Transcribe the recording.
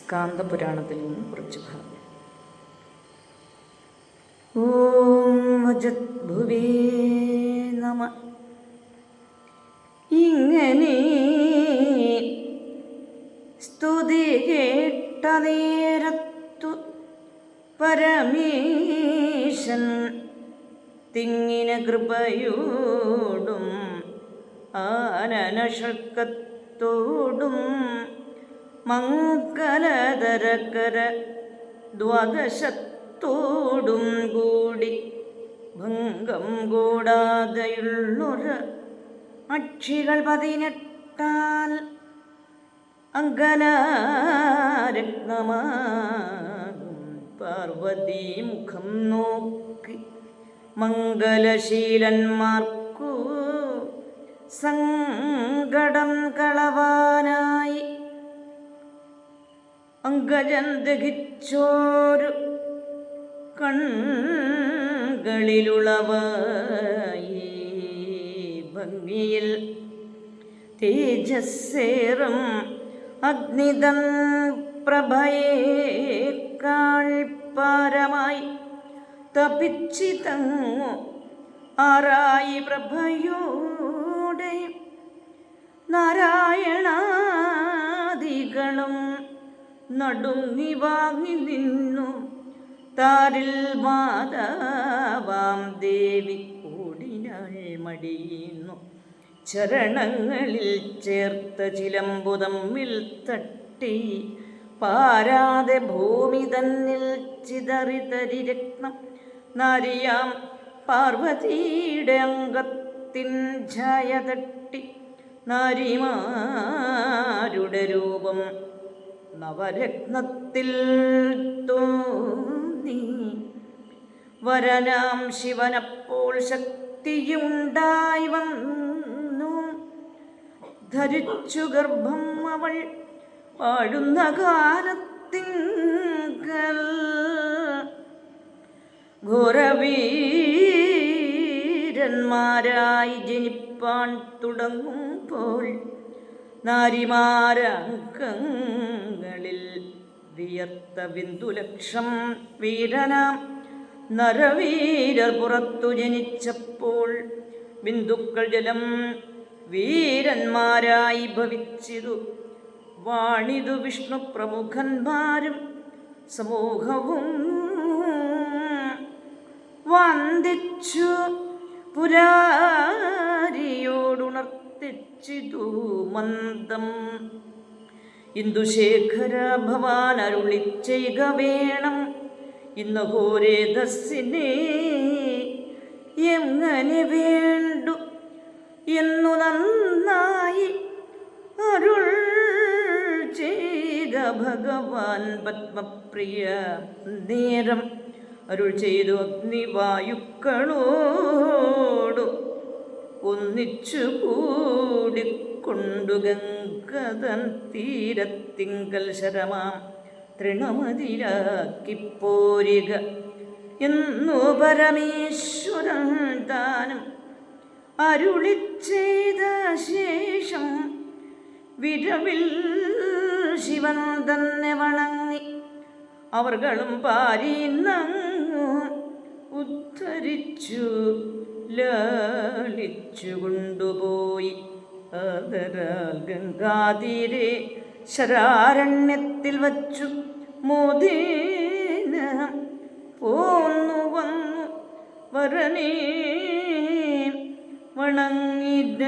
സ്കാന്ദപുരാണത്തിൽ നിന്ന് കുറച്ച് ഭാഗം. ഓം അജദ്ഭുവേ നമ. ഇങ്ങനെ സ്തുതി കേട്ട നേരത്തു പരമേശൻ തിങ്ങിന കൃപയോടും ആനനഷക്കത്തോടും മംഗലധരകര ദ്വാദശത്തോടും കൂടി ഭംഗം കൂടാതെയുള്ളൊരു അക്ഷികൾ 18 അങ്കനാരത്നമാകും പാർവതീ മുഖം നോക്കി മംഗലശീലന്മാർക്കു സങ്കടം കളവാനായി അങ്കജൻ ദഹിച്ചോരു കൺകളിലുളവായി ഭംഗിയിൽ തേജസ്സേറും അഗ്നിതൻ പ്രഭയേക്കാൾ പാരമായി തപിച്ചിതങ്ങു ആറായി പ്രഭയോടെ നാരായണാദികളും നടുങ്ങി വാങ്ങി നിന്നു. താരിൽ മാതാവാം ദേവി ഓടിനാൾ മടിയുന്നു. ചരണങ്ങളിൽ ചേർത്ത ചിലമ്പു തമ്മിൽ തട്ടി പാരാതെ ഭൂമി തന്നിൽ ചിതറിതരി രത്നം. നാരിയാം പാർവതിയുടെ അംഗത്തിൻ ഛായ തട്ടി നാരിമാരുടെ രൂപം നവരത്നത്തിൽ തോന്നി. വരനാം ശിവനപ്പോൾ ശക്തിയുണ്ടായി വന്നു. ധരിച്ചു ഗർഭം അവൾ വാഴുന്ന കാലത്തിങ്കൽ ഘോരവീരന്മാരായി ജനിപ്പാൻ തുടങ്ങുമ്പോൾ നാരിമാരംഗങ്ങളിൽ വിയർത്ത ബിന്ദുലക്ഷം വീരനാം നരവീരർ പുറത്തു ജനിച്ചപ്പോൾ ബിന്ദുക്കൾ ജലം വീരന്മാരായി ഭവിച്ചിതു. വാണിതു വിഷ്ണു പ്രമുഖന്മാരും സമൂഹവും വന്ദിച്ചു പുരാരിയോടുണർത്തിച്ചിതു മന്ദം. ഇന്ദുശേഖര ഭവാൻ അരുളി ചെയ്യുക വേണം ഇന്ന് ഘോരേതസ്സിനെ എങ്ങനെ വേണ്ടു എന്നു നന്നായി അരുൾ ചെയ്ത ഭഗവാൻ പത്മപ്രിയ. നേരം അരുൾ ചെയ്തു അഗ്നിവായുക്കളോടു ഒന്നിച്ചു കൂടിക്കൊണ്ടു ഗംഗതൻ തീരത്തിങ്കൽ ശരമാം തൃണമതിലാക്കിപ്പോരിക എന്നു പരമേശ്വരൻ താനും അരുളി ചെയ്ത ശേഷം വിരവിൽ ശിവൻ തന്നെ വണങ്ങി അവർകളും പാരിന്നങ്ങു ഉദ്ധരിച്ചു ലാളിച്ചു കൊണ്ടുപോയി. ആദരാൽ ഗംഗാതീരെ ശരാരണ്യത്തിൽ വച്ചു മോദേന പോന്നു വന്നു വരനേ വണങ്ങിട.